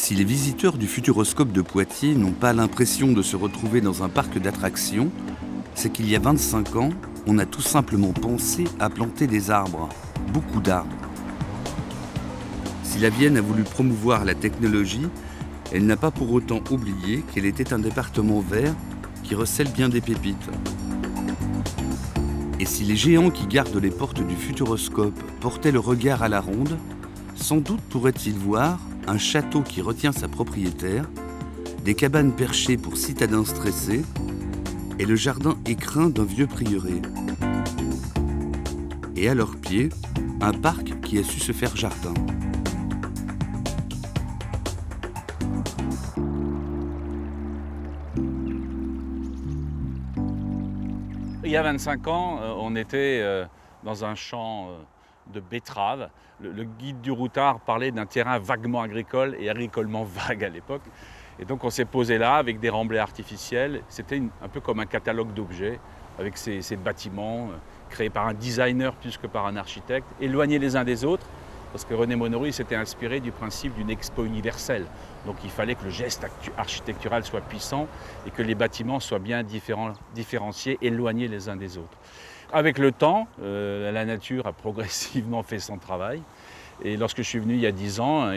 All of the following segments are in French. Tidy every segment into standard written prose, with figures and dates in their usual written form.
Si les visiteurs du Futuroscope de Poitiers n'ont pas l'impression de se retrouver dans un parc d'attractions, c'est qu'il y a 25 ans, on a tout simplement pensé à planter des arbres, beaucoup d'arbres. Si la Vienne a voulu promouvoir la technologie, elle n'a pas pour autant oublié qu'elle était un département vert qui recèle bien des pépites. Et si les géants qui gardent les portes du Futuroscope portaient le regard à la ronde, sans doute pourraient-ils voir un château qui retient sa propriétaire, des cabanes perchées pour citadins stressés et le jardin écrin d'un vieux prieuré. Et à leurs pieds, un parc qui a su se faire jardin. Il y a 25 ans, on était dans un champ de betteraves. Le guide du routard parlait d'un terrain vaguement agricole et agricolement vague à l'époque. Et donc on s'est posé là avec des remblais artificiels. C'était un peu comme un catalogue d'objets avec ces bâtiments créés par un designer plus que par un architecte, éloignés les uns des autres. Parce que René Monory s'était inspiré du principe d'une expo universelle. Donc il fallait que le geste architectural soit puissant et que les bâtiments soient bien différenciés, éloignés les uns des autres. Avec le temps, la nature a progressivement fait son travail. Et lorsque je suis venu il y a 10 ans,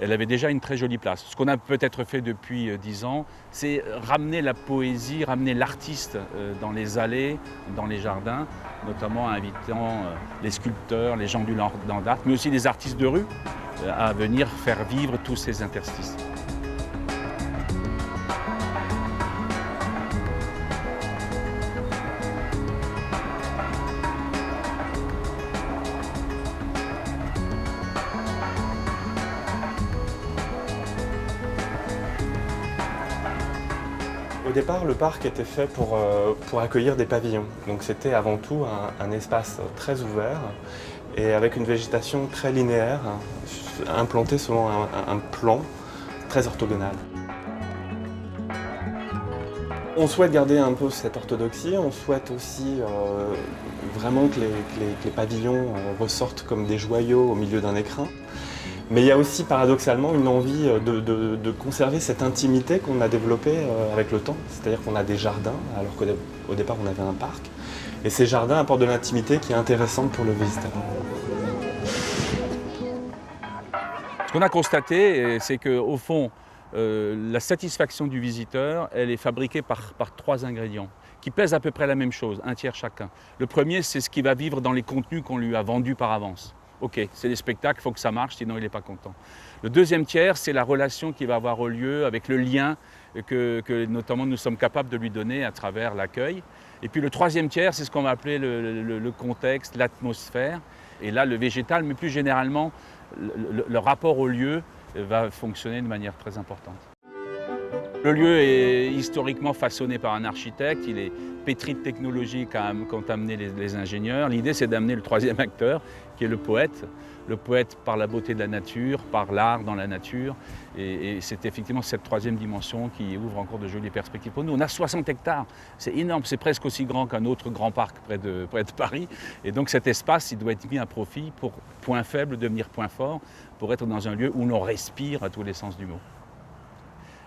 elle avait déjà une très jolie place. Ce qu'on a peut-être fait depuis 10 ans, c'est ramener la poésie, ramener l'artiste dans les allées, dans les jardins, notamment en invitant les sculpteurs, les gens du land art, mais aussi les artistes de rue à venir faire vivre tous ces interstices. Au départ, le parc était fait pour accueillir des pavillons. Donc c'était avant tout un espace très ouvert et avec une végétation très linéaire, implantée selon un plan très orthogonal. On souhaite garder un peu cette orthodoxie, on souhaite aussi vraiment que les pavillons ressortent comme des joyaux au milieu d'un écrin. Mais il y a aussi paradoxalement une envie de conserver cette intimité qu'on a développée avec le temps. C'est-à-dire qu'on a des jardins, alors qu'au départ on avait un parc. Et ces jardins apportent de l'intimité qui est intéressante pour le visiteur. Ce qu'on a constaté, c'est qu'au fond, la satisfaction du visiteur, elle est fabriquée par 3 ingrédients qui pèsent à peu près la même chose, un tiers chacun. Le premier, c'est ce qui va vivre dans les contenus qu'on lui a vendus par avance. Ok, c'est des spectacles, il faut que ça marche, sinon il n'est pas content. Le deuxième tiers, c'est la relation qui va avoir lieu avec le lien que notamment nous sommes capables de lui donner à travers l'accueil. Et puis le troisième tiers, c'est ce qu'on va appeler le contexte, l'atmosphère. Et là, le végétal, mais plus généralement, le rapport au lieu va fonctionner de manière très importante. Le lieu est historiquement façonné par un architecte, il est pétri de technologies qu'ont amené les ingénieurs. L'idée, c'est d'amener le troisième acteur, qui est le poète par la beauté de la nature, par l'art dans la nature. Et c'est effectivement cette troisième dimension qui ouvre encore de jolies perspectives pour nous. On a 60 hectares, c'est énorme, c'est presque aussi grand qu'un autre grand parc près de Paris. Et donc cet espace, il doit être mis à profit pour point faible devenir point fort, pour être dans un lieu où l'on respire à tous les sens du mot.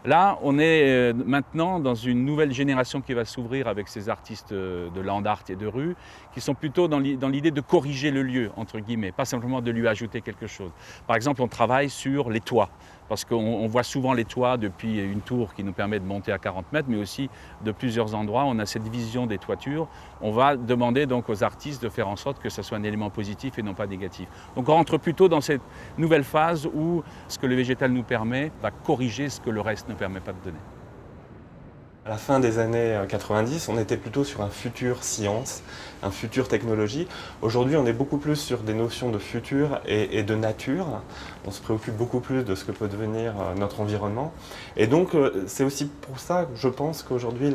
Là, on est maintenant dans une nouvelle génération qui va s'ouvrir avec ces artistes de land art et de rue, qui sont plutôt dans l'idée de corriger le lieu, entre guillemets, pas simplement de lui ajouter quelque chose. Par exemple, on travaille sur les toits, parce qu'on voit souvent les toits depuis une tour qui nous permet de monter à 40 mètres, mais aussi de plusieurs endroits. On a cette vision des toitures. On va demander donc aux artistes de faire en sorte que ce soit un élément positif et non pas négatif. Donc on rentre plutôt dans cette nouvelle phase où ce que le végétal nous permet va corriger ce que le reste ne permet pas de donner. À la fin des années 90, on était plutôt sur un futur science, un futur technologie. Aujourd'hui, on est beaucoup plus sur des notions de futur et de nature. On se préoccupe beaucoup plus de ce que peut devenir notre environnement. Et donc, c'est aussi pour ça que je pense qu'aujourd'hui,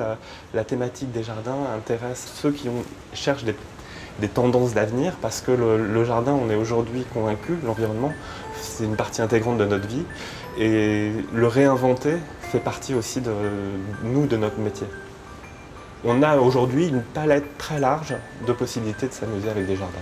la thématique des jardins intéresse ceux qui cherchent des tendances d'avenir, parce que le jardin, on est aujourd'hui convaincu, l'environnement, c'est une partie intégrante de notre vie. Et le réinventer fait partie aussi de notre métier. On a aujourd'hui une palette très large de possibilités de s'amuser avec des jardins.